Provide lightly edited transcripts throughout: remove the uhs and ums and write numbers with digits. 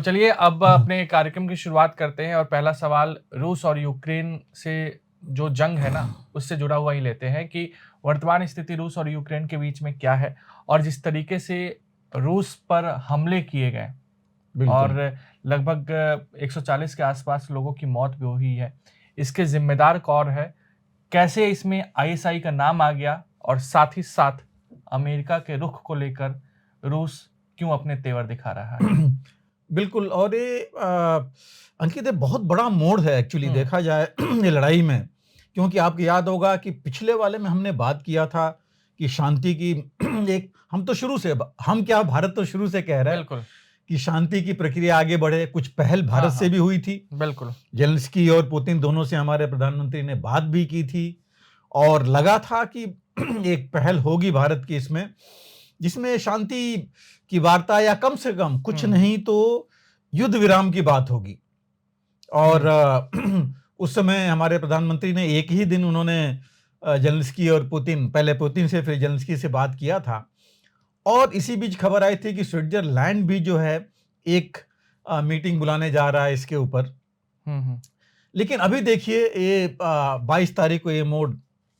तो चलिए अब अपने कार्यक्रम की शुरुआत करते हैं और पहला सवाल रूस और यूक्रेन से जो जंग है ना, उससे जुड़ा हुआ ही लेते हैं कि वर्तमान स्थिति रूस और यूक्रेन के बीच में क्या है? और जिस तरीके से रूस पर हमले किए गए और बिल्कुल। लगभग 140 के आसपास लोगों की मौत भी हुई है। इसके ज़िम्मेदार कौन है? कैसे इसमें आईएसआई का नाम आ गया? और साथ ही साथ अमेरिका के रुख को लेकर रूस क्यों अपने तेवर दिखा रहा है? बिल्कुल और ये अंकित ये बहुत बड़ा मोड़ है एक्चुअली हुँ, देखा जाए ये लड़ाई में। क्योंकि आपको याद होगा कि पिछले वाले में हमने बात किया था कि शांति की एक हम तो शुरू से हम क्या भारत तो शुरू से कह रहा है बिल्कुल। कि शांति की प्रक्रिया आगे बढ़े। कुछ पहल हाँ, भारत से हाँ, भी हुई थी। बिल्कुल। जेलेंस्की और पुतिन दोनों से हमारे प्रधानमंत्री ने बात भी की थी और लगा था कि एक पहल होगी भारत की इसमें, जिसमें शांति की वार्ता या कम से कम कुछ हुँ, नहीं तो युद्ध विराम की बात होगी। और हुँ, उस समय हमारे प्रधानमंत्री ने एक ही दिन उन्होंने जेलेंस्की और पुतिन, पहले पुतिन से फिर जेलेंस्की से बात किया था। और इसी बीच खबर आई थी कि स्विट्जरलैंड भी जो है एक मीटिंग बुलाने जा रहा है इसके ऊपर। हुँ, हुँ। लेकिन अभी देखिए ये 22 तारीख को ये मोड़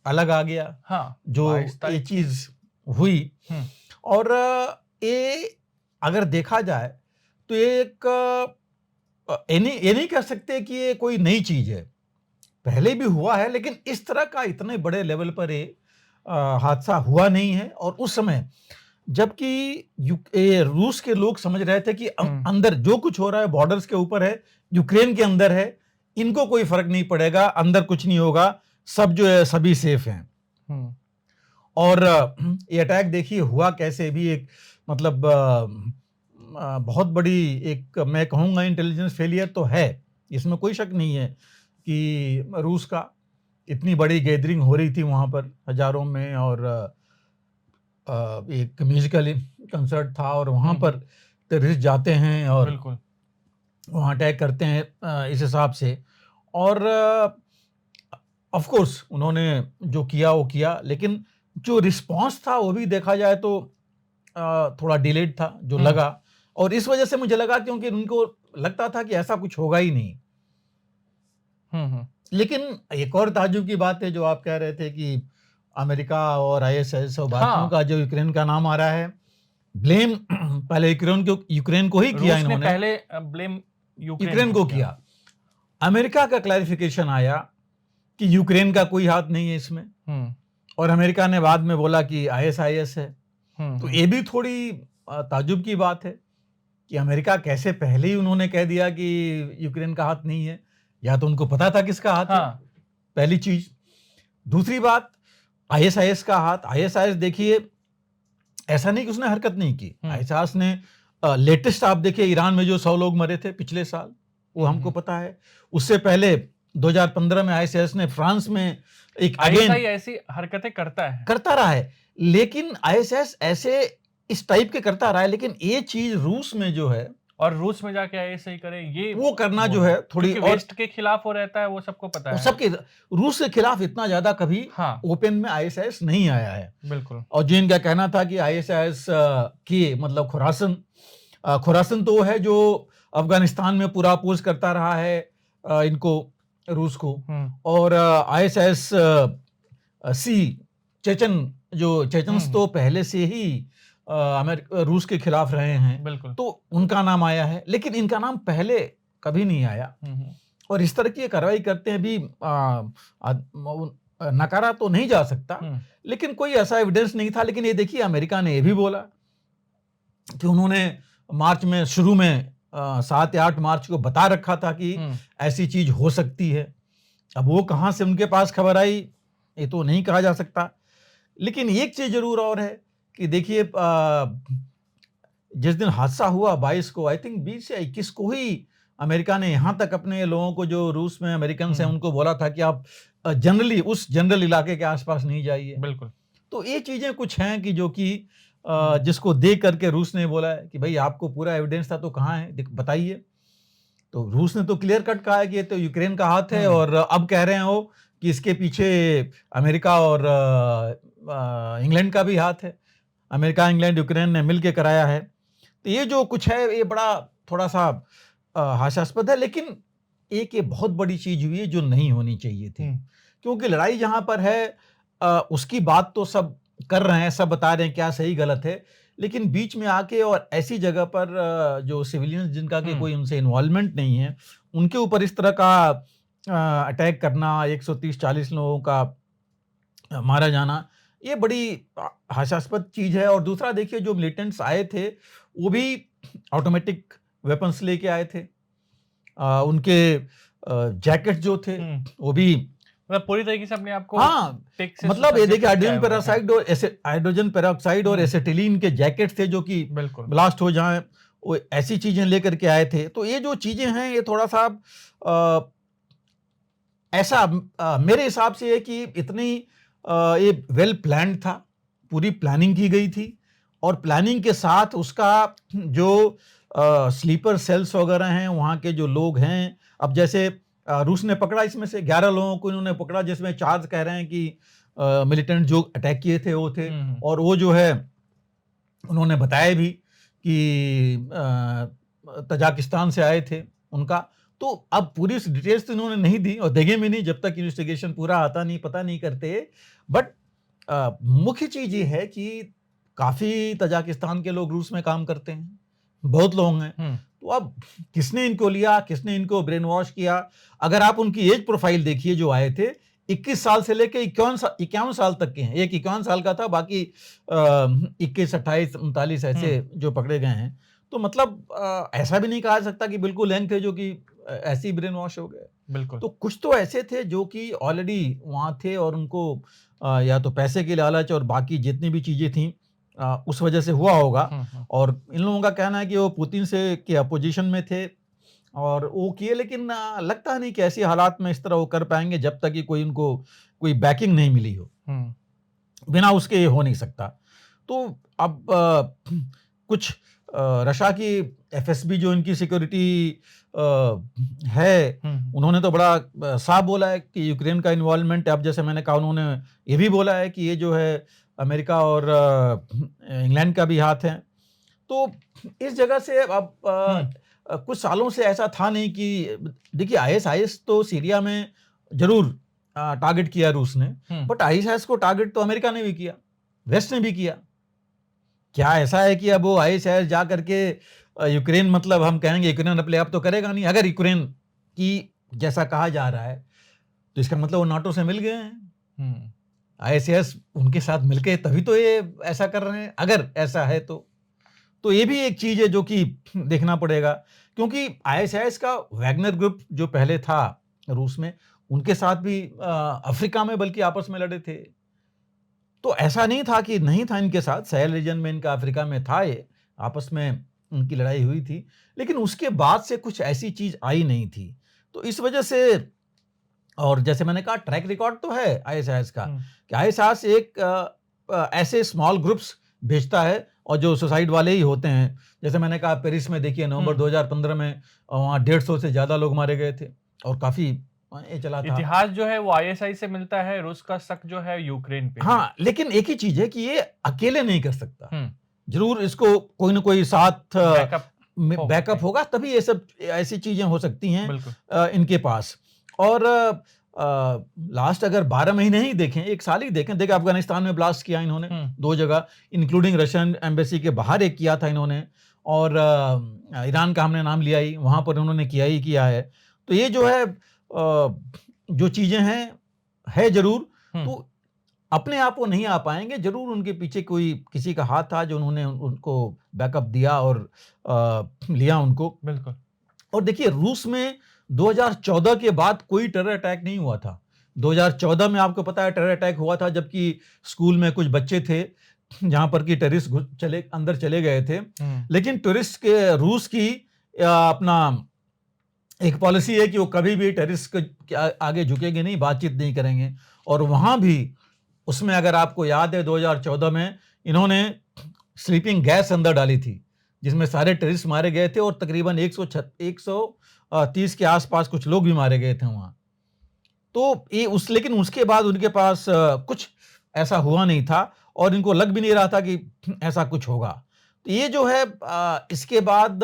अलग आ गया, हाँ, जो 22 ये तारीख चीज़ हुई। हुँ, और ये अगर देखा जाए तो ये एक ये नहीं कह सकते कि ये कोई नई चीज़ है। पहले भी हुआ है लेकिन इस तरह का इतने बड़े लेवल पर ये हादसा हुआ नहीं है। और उस समय जबकि ये रूस के लोग समझ रहे थे कि हुँ, अंदर जो कुछ हो रहा है बॉर्डर्स के ऊपर है, यूक्रेन के अंदर है, इनको कोई फर्क नहीं पड़ेगा, अंदर कुछ नहीं होगा, सब जो है सभी सेफ हैं। हुँ, और ये अटैक देखिए हुआ कैसे भी एक मतलब बहुत बड़ी एक मैं कहूँगा इंटेलिजेंस फेलियर तो है, इसमें कोई शक नहीं है कि रूस का इतनी बड़ी गैदरिंग हो रही थी वहाँ पर हज़ारों में। और एक म्यूज़िकल कंसर्ट था और वहाँ हुँ, पर हुँ, टेररिस्ट जाते हैं और बिल्कुल। वहाँ अटैक करते हैं इस हिसाब से। और ऑफ कोर्स उन्होंने जो किया वो किया, लेकिन जो रिस्पॉन्स था वो भी देखा जाए तो थोड़ा डिलेड था जो हुँ, लगा। और इस वजह से मुझे लगा क्योंकि उनको लगता था कि ऐसा कुछ होगा ही नहीं। हुँ, हुँ। लेकिन एक और ताज्जुब की बात है जो आप कह रहे थे कि अमेरिका और आईएसआईएस और बाकियों हाँ, का जो यूक्रेन का नाम आ रहा है, ब्लेम पहले यूक्रेन को ही किया रूस ने इन्होंने, पहले ब्लेम यूक्रेन यूक्रेन को को किया। किया। अमेरिका का क्लैरिफिकेशन आया कि यूक्रेन का कोई हाथ नहीं है इसमें। हुँ, और अमेरिका ने बाद में बोला कि आईएसआईएस है। हुँ, तो हुँ, ये भी थोड़ी ताज्जुब की बात है कि अमेरिका कैसे पहले ही उन्होंने कह दिया कि यूक्रेन का हाथ नहीं है। या तो उनको पता था किसका हाथ है, हाँ, पहली चीज। दूसरी बात, आईएसआईएस का हाथ, आईएसआईएस देखिए ऐसा नहीं कि उसने हरकत नहीं की। हुँ, आईएसआईएस ने लेटेस्ट आप देखिए ईरान में जो 100 लोग मरे थे पिछले साल, वो हुँ, हमको हुँ। पता है। उससे पहले 2015 में आईएसआईएस ने फ्रांस में एक आईएसआई अगेन ऐसी हरकतें करता है। करता रहा है। लेकिन आईएसआईएस ऐसे इस टाइप के करता रहा है, लेकिन ये चीज रूस में जो है और रूस में जाके आईएसआई करे ये वो करना वो जो है। है थोड़ी। क्योंकि और वेस्ट के खिलाफ वो रहता है, वो सबको पता वो है। सबके रूस के खिलाफ इतना ज्यादा कभी हाँ, ओपन में आईएसआईएस नहीं आया है। बिल्कुल। और जो इनका कहना था कि आईएसआईएस की मतलब खुरासन, खुरासन तो वो है जो अफगानिस्तान में पूरा अपोज करता रहा है इनको, रूस को। हुँ, और आईएसआईएस सी चेचन, जो हुँ, चेचन्स हुँ, तो पहले से ही रूस के खिलाफ रहे हैं, बिल्कुल। तो उनका नाम आया है, लेकिन इनका नाम पहले कभी नहीं आया। हुँ, हुँ, और इस तरह की कार्रवाई करते हैं भी नकारा तो नहीं जा सकता, हुँ, लेकिन कोई ऐसा एविडेंस नहीं था। लेकिन ये देखिए अमेरिका ने ये भी बोला कि उन्होंने मार्च में शुरू में 7 या 8 मार्च को बता रखा था कि हुँ, ऐसी चीज हो सकती है। अब वो कहाँ से उनके पास खबर आई ये तो नहीं कहा जा सकता। लेकिन एक चीज जरूर और है कि देखिए जिस दिन हादसा हुआ 22 को, आई थिंक 20 या 21 को ही अमेरिका ने यहाँ तक अपने लोगों को जो रूस में अमेरिकन हैं हुँ, उनको बोला था कि आप जनरली उस जनरल इलाके के आसपास नहीं जाइए। बिल्कुल। तो ये चीजें कुछ हैं कि जो कि हुँ, जिसको देख करके रूस ने बोला है कि भाई आपको पूरा एविडेंस था तो कहाँ है बताइए। तो रूस ने तो क्लियर कट कहा है कि ये तो यूक्रेन का हाथ है। हुँ, और अब कह रहे हैं वो कि इसके पीछे अमेरिका और इंग्लैंड का भी हाथ है। अमेरिका इंग्लैंड यूक्रेन ने मिलकर कराया है। तो ये जो कुछ है ये बड़ा थोड़ा सा हास्यास्पद है, लेकिन एक ये बहुत बड़ी चीज हुई है जो नहीं होनी चाहिए थी, क्योंकि लड़ाई जहां पर है उसकी बात तो सब कर रहे हैं, सब बता रहे हैं क्या सही गलत है, लेकिन बीच में आके और ऐसी जगह पर जो सिविलियंस जिनका कि कोई उनसे इन्वॉल्वमेंट नहीं है, उनके ऊपर इस तरह का अटैक करना, 130-40 लोगों का मारा जाना, ये बड़ी हास्यास्पद चीज है। और दूसरा देखिए, जो मिलिटेंट्स आए थे वो भी ऑटोमेटिक वेपन्स लेके आए थे, उनके जैकेट जो थे वो भी मतलब पूरी तरीके से अपने आप को हाँ, टेक से मतलब ये देखिए सुसज्जित हाइड्रोजन पेरोक्साइड और एसिटिलीन के जैकेट थे जो कि बिल्कुल ब्लास्ट हो जाएं, वो ऐसी चीजें लेकर के आए थे। तो ये जो चीजें हैं ये थोड़ा सा ऐसा मेरे हिसाब से है कि इतनी ये वेल प्लान्ड था, पूरी प्लानिंग की गई थी, और प्लानिंग के साथ उसका जो स्लीपर सेल्स वगैरह हैं, वहाँ के जो लोग हैं, अब जैसे रूस ने पकड़ा, इसमें से 11 लोगों को इन्होंने पकड़ा, जिसमें 4 कह रहे हैं कि मिलिटेंट जो अटैक किए थे वो थे, और वो जो है उन्होंने बताया भी कि तजाकिस्तान से आए थे उनका। तो अब पूरी डिटेल्स तो इन्होंने नहीं दी और देंगे भी नहीं जब तक इन्वेस्टिगेशन पूरा आता नहीं, पता नहीं करते। बट मुख्य चीज ये है कि काफी तजाकिस्तान के लोग रूस में काम करते हैं, बहुत लोग हैं। तो अब किसने इनको लिया, किसने इनको ब्रेन वॉश किया? अगर आप उनकी एज प्रोफाइल देखिए, जो आए थे 21 साल से लेके 51 साल तक के हैं। एक 51 साल का था, बाकी 21, 28, 39 ऐसे जो पकड़े गए हैं। तो मतलब ऐसा भी नहीं कहा जा सकता कि बिल्कुल यंग थे जो कि ऐसे ही ब्रेन वॉश हो गए। बिल्कुल। तो कुछ तो ऐसे थे जो कि ऑलरेडी वहाँ थे और उनको या तो पैसे की लालच और बाकी जितनी भी चीजें थी उस वजह से हुआ होगा। और इन लोगों का कहना है कि वो पुतिन से के अपोजिशन में थे और वो किए, लेकिन लगता नहीं कि ऐसी हालात में इस तरह वो कर पाएंगे जब तक कि कोई उनको कोई बैकिंग नहीं मिली हो। बिना उसके हो नहीं सकता। तो अब कुछ रशिया की एफएसबी जो इनकी सिक्योरिटी है, उन्होंने तो बड़ा साफ बोला है कि यूक्रेन का इन्वॉल्वमेंट है। अब जैसे मैंने कहा, उन्होंने ये भी बोला है कि ये जो है अमेरिका और इंग्लैंड का भी हाथ है। तो इस जगह से अब कुछ सालों से ऐसा था नहीं कि देखिए आईएसआईएस तो सीरिया में जरूर टारगेट किया रूस ने, बट आईएसआईएस को टारगेट तो अमेरिका ने भी किया, वेस्ट ने भी किया। क्या ऐसा है कि अब वो आईएसआईएस जा करके यूक्रेन, मतलब हम कहेंगे यूक्रेन अपने आप तो करेगा नहीं। अगर यूक्रेन की जैसा कहा जा रहा है तो इसका मतलब वो नाटो से मिल गए हैं, आईएसआईएस उनके साथ मिलके तभी तो ये ऐसा कर रहे हैं। अगर ऐसा है तो ये भी एक चीज है जो कि देखना पड़ेगा, क्योंकि आईएसआईएस का वैगनर ग्रुप जो पहले था रूस में, उनके साथ भी अफ्रीका में बल्कि आपस में लड़े थे। तो ऐसा नहीं था कि नहीं था इनके साथ, सहल रीजन में इनका अफ्रीका में था, ये आपस में उनकी लड़ाई हुई थी, लेकिन उसके बाद से कुछ ऐसी चीज आई नहीं थी। तो इस वजह से, और जैसे मैंने कहा ट्रैक रिकॉर्ड तो है आईएसआईएस का कि आईएसआईएस एक ऐसे स्मॉल ग्रुप्स भेजता है और जो सुसाइड वाले ही होते हैं। जैसे मैंने कहा पेरिस में देखिए नवंबर 2015 में वहाँ 150 से ज्यादा लोग मारे गए थे और काफी ये चला था। इतिहास जो है वो आईएसआई से मिलता है, रूस का शक जो है यूक्रेन पे। हाँ, लेकिन एक ही चीज है कि ये अकेले नहीं कर सकता, जरूर इसको कोई ना कोई साथ बैकअप होगा, तभी ये सब ऐसी चीजें हो सकती हैं इनके पास। और लास्ट अगर 12 महीने ही देखें, एक साल ही देखें, देखिए अफगानिस्तान में ब्लास्ट किया इन्होंने 2 जगह, इंक्लूडिंग रशियन एम्बेसी के बाहर एक किया था इन्होंने, और ईरान का हमने नाम लिया ही, वहां पर उन्होंने किया ही किया है। तो ये जो है जो चीजें हैं है जरूर, तो अपने आप वो नहीं आ पाएंगे, जरूर उनके पीछे कोई किसी का हाथ था जो उन्होंने उनको बैकअप दिया और लिया उनको। बिल्कुल। और देखिए रूस में 2014 के बाद कोई टेरर अटैक नहीं हुआ था। 2014 में आपको पता है टेरर अटैक हुआ था, जबकि स्कूल में कुछ बच्चे थे जहां पर कि टेररिस्ट अंदर चले गए थे। लेकिन टूरिस्ट के रूस की अपना एक पॉलिसी है कि वो कभी भी टेररिस्ट के आगे झुकेंगे नहीं, बातचीत नहीं करेंगे। और वहां भी उसमें अगर आपको याद है 2014 में इन्होंने स्लीपिंग गैस अंदर डाली थी, जिसमें सारे टेररिस्ट मारे गए थे और तकरीबन 130 के आसपास कुछ लोग भी मारे गए थे वहां। तो ये लेकिन उसके बाद उनके पास कुछ ऐसा हुआ नहीं था और इनको लग भी नहीं रहा था कि ऐसा कुछ होगा। तो ये जो है इसके बाद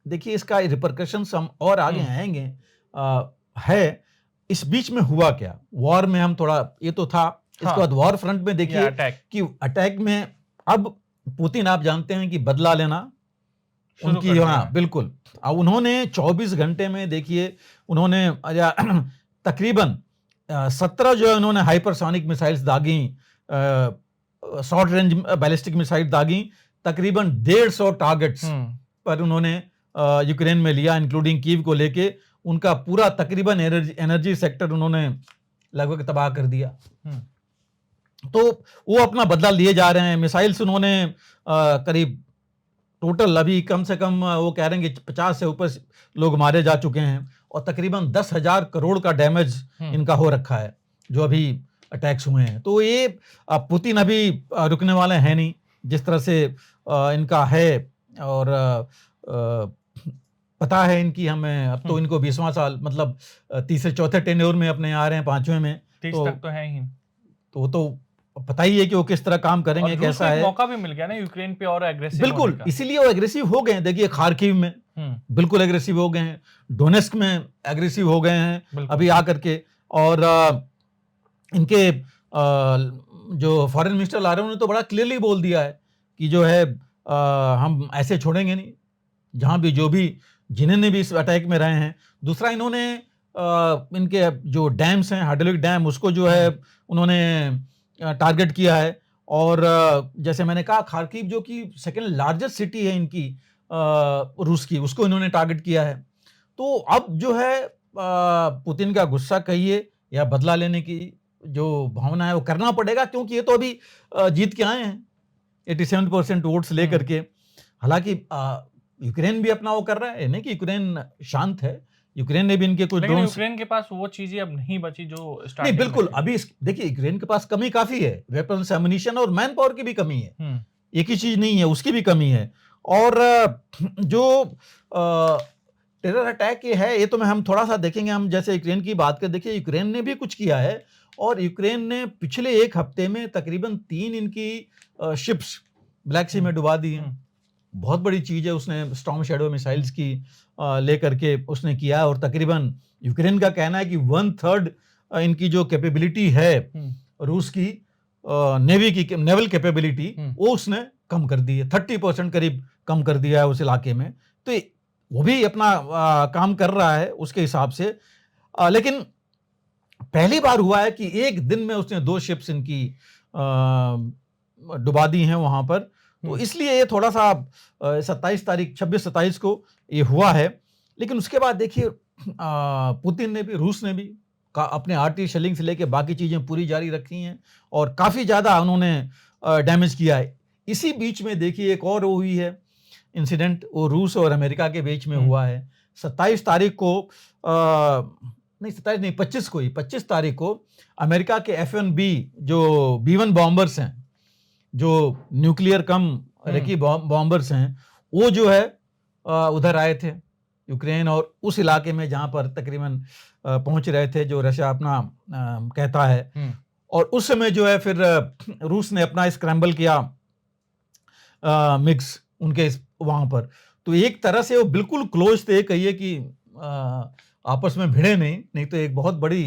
देखिए इसका रिपरकशंस हम और आगे हम्म, आएंगे। है इस बीच में हुआ क्या वॉर में, हम थोड़ा ये तो था। इसके बाद हाँ, वॉर फ्रंट में या देखिए अटैक कि अटैक में अब पुतिन आप जानते हैं कि बदला लेना शुरू उनकी, कर दिया हाँ है। बिल्कुल। अब उन्होंने 24 घंटे में देखिए उन्होंने तकरीबन 17 जो है उन्होंने हाइपरसोनिक मिसाइल्स दागी, शॉर्ट रेंज बैलिस्टिक मिसाइल दागी, तकरीबन 150 टारगेट्स हम्म, पर उन्होंने यूक्रेन में लिया, इंक्लूडिंग कीव को लेके। उनका पूरा तकरीबन एनर्जी सेक्टर उन्होंने लगभग तबाह कर दिया। हम्म, तो वो अपना बदला लिए जा रहे हैं। मिसाइल्स उन्होंने करीब टोटल अभी कम से कम वो कह रहे हैं कि 50 से ऊपर लोग मारे जा चुके हैं और तकरीबन 10,000 करोड़ का डैमेज इनका हो रखा है जो अभी अटैक्स हुए हैं। तो ये पुतिन अभी रुकने वाले हैं नहीं जिस तरह से इनका है। और पता है इनकी, हमें अब तो इनको 20वां साल, मतलब तीसरे चौथे टेन्योर में अपने आ रहे हैं, 5वें में। 30 तो तक तो है ही। तो वो तो पता ही है कि वो किस तरह काम और करेंगे, रूस को कैसा एक है। मौका भी मिल गया ना यूक्रेन पे और एग्रेसिव होने बिल्कुल, का। इसीलिए वो एग्रेसिव हो गए हैं। देखिए खार्किव में बिल्कुल एग्रेसिव हो गए हैं, डोनेस्क में एग्रेसिव हो गए हैं बिल्कुल। अभी आकर के। और इनके जो फॉरेन मिनिस्टर ला रहे हैं उन्होंने तो बड़ा क्लियरली बोल दिया है कि जो है हम ऐसे छोड़ेंगे नहीं, जहां भी जो भी जिन्होंने भी इस अटैक में रहे हैं। दूसरा इन्होंने इनके जो डैम्स हैं, हाइड्रोलिक डैम, उसको जो है उन्होंने टारगेट किया है। और जैसे मैंने कहा खार्किव जो कि सेकंड लार्जेस्ट सिटी है इनकी रूस की, उसको इन्होंने टारगेट किया है। तो अब जो है पुतिन का गुस्सा कहिए या बदला लेने की जो भावना है वो करना पड़ेगा, क्योंकि ये तो अभी जीत के आए हैं 87% वोट्स लेकर के। हालांकि यूक्रेन भी अपना वो कर रहा है, नहीं कि यूक्रेन शांत है, यूक्रेन ने भी इनके कुछ लेकिन ड्रोन्स। यूक्रेन के पास वो चीजें अब नहीं बची जो नहीं स्टार्टिंग बिल्कुल, में थी। अभी देखिए यूक्रेन के पास कमी काफी है, वेपन्स, एमुनिशन और मैन पावर की भी कमी है। एक ही चीज नहीं है, उसकी भी कमी है। और जो टेरर अटैक ये है, ये तो हम थोड़ा सा देखेंगे। हम जैसे यूक्रेन की बात कर, देखिए यूक्रेन ने भी कुछ किया है। और यूक्रेन ने पिछले एक हफ्ते में तकरीबन 3 इनकी शिप्स ब्लैक सी में डुबा दी हैं। बहुत बड़ी चीज है। उसने स्टॉर्म शैडो मिसाइल्स की लेकर के उसने किया। और तकरीबन यूक्रेन का कहना है कि 1/3 इनकी जो कैपेबिलिटी है रूस की नेवी की, नेवल कैपेबिलिटी, वो उसने कम कर दी है। 30% करीब कम कर दिया है उस इलाके में। तो वो भी अपना काम कर रहा है उसके हिसाब से। लेकिन पहली बार हुआ है कि एक दिन में उसने 2 शिप्स इनकी डुबा दी हैं वहां पर। तो इसलिए ये थोड़ा सा 27 तारीख 26-27 को ये हुआ है। लेकिन उसके बाद देखिए पुतिन ने भी, रूस ने भी अपने आर्टिलरी शेलिंग से लेके बाकी चीजें पूरी जारी रखी हैं और काफी ज्यादा उन्होंने डैमेज किया है। इसी बीच में देखिए एक और हुई है इंसिडेंट, वो रूस और अमेरिका के बीच में हुआ है। 27 तारीख को नहीं 27 नहीं 25 को ही, 25 तारीख को अमेरिका के F-1B जो B-1 बॉम्बर्स हैं, जो न्यूक्लियर कम रेकी बॉम्बर्स हैं, वो जो है उधर आए थे यूक्रेन और उस इलाके में जहां पर तकरीबन पहुंच रहे थे जो रशिया अपना कहता है। और उस समय जो है फिर रूस ने अपना स्क्रैम्बल किया मिक्स उनके वहां पर। तो एक तरह से वो बिल्कुल क्लोज थे, कहिए कि आपस में भिड़े नहीं तो एक बहुत बड़ी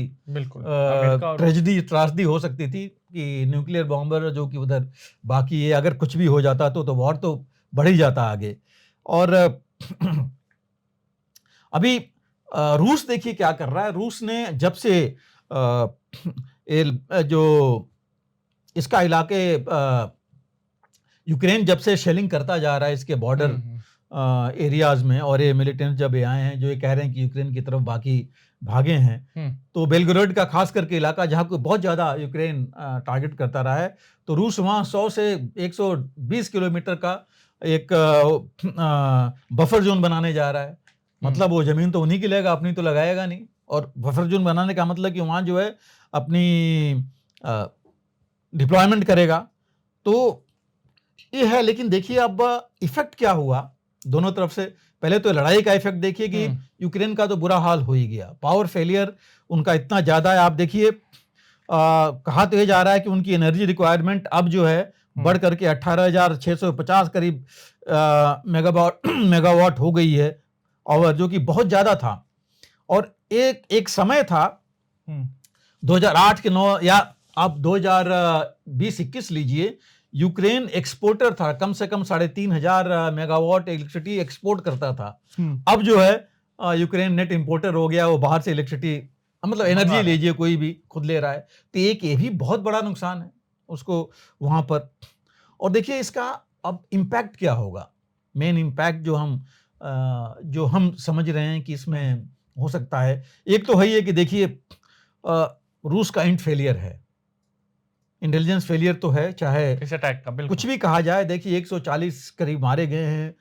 त्रासदी हो सकती थी कि न्यूक्लियर बॉम्बर जो कि उधर बाकी है, अगर कुछ भी हो जाता तो वॉर तो बढ़ ही जाता आगे। और अभी रूस देखिए क्या कर रहा है। रूस ने जब से जो इसका इलाके यूक्रेन जब से शेलिंग करता जा रहा है इसके बॉर्डर एरियाज में, और ये मिलिटेंट्स जब ये आए हैं जो ये कह रहे हैं कि यूक्रेन की तरफ बाकी भागे हैं, तो बेलग्रेड का खास करके इलाका जहां को बहुत ज्यादा यूक्रेन टारगेट करता रहा है, तो रूस वहां 100 से 120 किलोमीटर का एक बफर जोन बनाने जा रहा है। मतलब वो जमीन तो उन्हीं की लेगा, अपनी तो लगाएगा नहीं। और बफर जोन बनाने का मतलब कि वहां जो है अपनी डिप्लॉयमेंट करेगा। तो ये है। लेकिन देखिए अब इफेक्ट क्या हुआ दोनों तरफ से। पहले तो लड़ाई का इफेक्ट देखिए कि यूक्रेन का तो बुरा हाल हो ही गया, पावर फेलियर उनका इतना ज्यादा है। आप देखिए कहा तो ये जा रहा है कि उनकी एनर्जी रिक्वायरमेंट अब जो है बढ़ करके 18,650 करीब मेगावाट हो गई है और जो कि बहुत ज्यादा था। और एक समय था 2008 के 9 या आप 2020-21 लीजिए, यूक्रेन एक्सपोर्टर था, कम से कम 3,500 मेगावाट इलेक्ट्रिसिटी एक्सपोर्ट करता था। अब जो है यूक्रेन नेट इंपोर्टर हो गया, वो बाहर से इलेक्ट्रिसिटी मतलब एनर्जी लीजिए कोई भी खुद ले रहा है। तो एक ये भी बहुत बड़ा नुकसान है उसको वहां पर। और देखिए इसका अब इम्पैक्ट क्या होगा, मेन इम्पैक्ट जो हम समझ रहे हैं कि इसमें हो सकता है, एक तो है कि देखिए रूस का इंट फेलियर है, इंटेलिजेंस फेलियर तो है, चाहे इस अटैक का बिल्कुल कुछ भी कहा जाए। देखिए 140 करीब मारे गए हैं,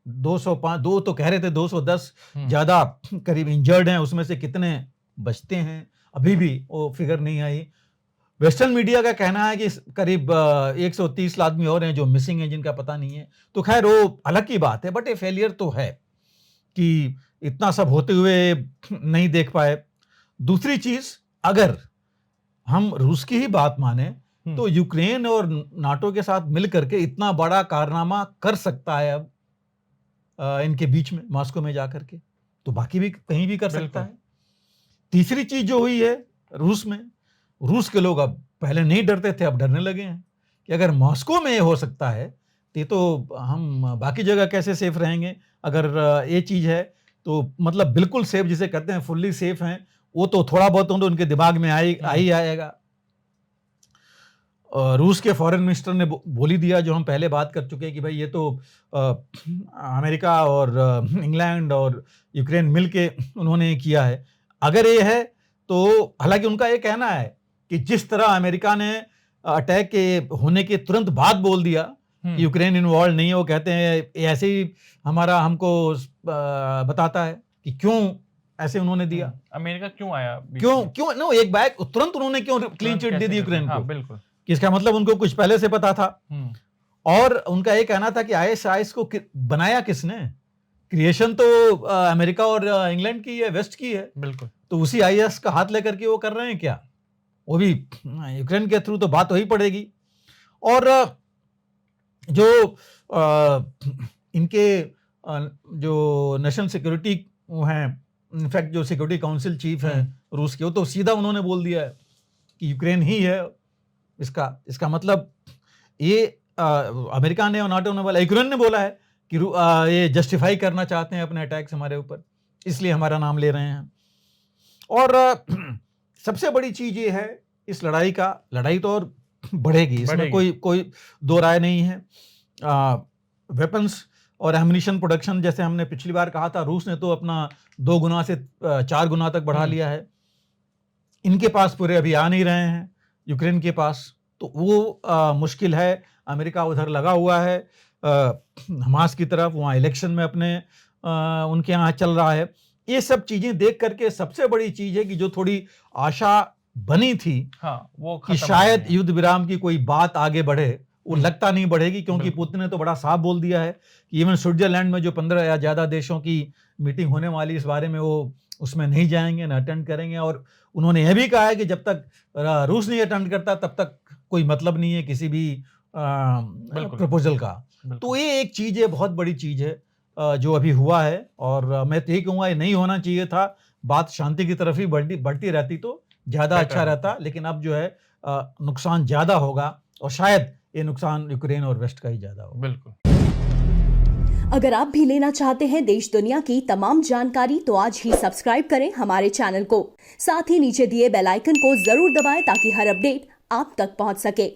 205 दो तो कह रहे थे, 210 ज्यादा करीब इंजर्ड हैं, उसमें से कितने बचते हैं अभी भी वो फिगर नहीं आई। वेस्टर्न मीडिया का कहना है कि करीब 130 आदमी और हैं जो मिसिंग हैं, जिनका पता नहीं है। तो खैर वो अलग की बात है, बट ये फेलियर तो है कि इतना सब होते हुए नहीं देख पाए। दूसरी चीज, अगर हम रूस की ही बात माने तो यूक्रेन और नाटो के साथ मिलकर के इतना बड़ा कारनामा कर सकता है अब इनके बीच में, मॉस्को में जाकर के, तो बाकी भी कहीं भी कर सकता है। तीसरी चीज जो हुई है रूस में, रूस के लोग अब पहले नहीं डरते थे, अब डरने लगे हैं कि अगर मॉस्को में हो सकता है तो हम बाकी जगह कैसे सेफ रहेंगे। अगर ये चीज है तो मतलब बिल्कुल सेफ जिसे कहते हैं, फुल्ली सेफ हैं, वो तो थोड़ा बहुत तो उनके दिमाग में आएगा। रूस के फॉरेन मिनिस्टर ने बोल ही दिया, जो हम पहले बात कर चुके हैं, कि भाई ये तो अमेरिका और इंग्लैंड और यूक्रेन मिलके उन्होंने किया है। अगर ये है तो, हालांकि उनका ये कहना है कि जिस तरह अमेरिका ने अटैक के होने के तुरंत बाद बोल दिया कि यूक्रेन इन्वॉल्व नहीं है, वो कहते हैं ऐसे ही हमको बताता है कि क्यों ऐसे उन्होंने दिया, अमेरिका क्यों आया, क्यों नो एक बैग तुरंत उन्होंने क्यों क्लीन चिट दे दी यूक्रेन को। बिल्कुल, इसका मतलब उनको कुछ पहले से पता था। और उनका ये कहना था कि आईएसआईएस को बनाया किसने, क्रिएशन तो अमेरिका और इंग्लैंड की है, वेस्ट की है। बिल्कुल, तो उसी आईएस का हाथ लेकर के वो कर रहे हैं क्या, वो भी यूक्रेन के थ्रू, तो बात वही पड़ेगी। और जो इनके जो नेशनल सिक्योरिटी हैं, इनफैक्ट जो सिक्योरिटी काउंसिल चीफ हैं रूस के, वो तो सीधा उन्होंने बोल दिया है कि यूक्रेन ही है इसका मतलब ये अमेरिका ने और नाटो ने बोला, यूक्रेन ने बोला है कि ये जस्टिफाई करना चाहते हैं अपने अटैक्स हमारे ऊपर, इसलिए हमारा नाम ले रहे हैं। और सबसे बड़ी चीज ये है इस लड़ाई तो और बढ़ेगी, इसमें कोई दो राय नहीं है। वेपन्स और एम्युनिशन प्रोडक्शन, जैसे हमने पिछली बार कहा था, रूस ने तो अपना 2 गुना से 4 गुना तक बढ़ा लिया है। इनके पास पूरे अभी आ नहीं रहे हैं यूक्रेन के पास, तो वो मुश्किल है। अमेरिका उधर लगा हुआ है हमास की तरफ, वहाँ इलेक्शन में अपने उनके यहाँ चल रहा है। ये सब चीजें देख करके सबसे बड़ी चीज है कि जो थोड़ी आशा बनी थी वो कि शायद युद्ध विराम की कोई बात आगे बढ़े, वो लगता नहीं बढ़ेगी, क्योंकि पुतिन ने तो बड़ा साफ बोल दिया है कि इवन स्विट्जरलैंड में जो 15 या ज्यादा देशों की मीटिंग होने वाली, इस बारे में वो उसमें नहीं जाएंगे, न अटेंड करेंगे। और उन्होंने यह भी कहा है कि जब तक रूस नहीं अटेंड करता तब तक कोई मतलब नहीं है किसी भी प्रपोजल का। तो ये एक चीज है, बहुत बड़ी चीज है जो अभी हुआ है। और मैं तो यही कहूँगा, ये नहीं होना चाहिए था, बात शांति की तरफ ही बढ़ती रहती तो ज्यादा अच्छा रहता। लेकिन अब जो है नुकसान ज्यादा होगा, और शायद ये नुकसान यूक्रेन और वेस्ट का ही ज्यादा होगा। बिल्कुल। अगर आप भी लेना चाहते हैं देश दुनिया की तमाम जानकारी, तो आज ही सब्सक्राइब करें हमारे चैनल को। साथ ही नीचे दिए बेल आइकन को जरूर दबाएं ताकि हर अपडेट आप तक पहुंच सके।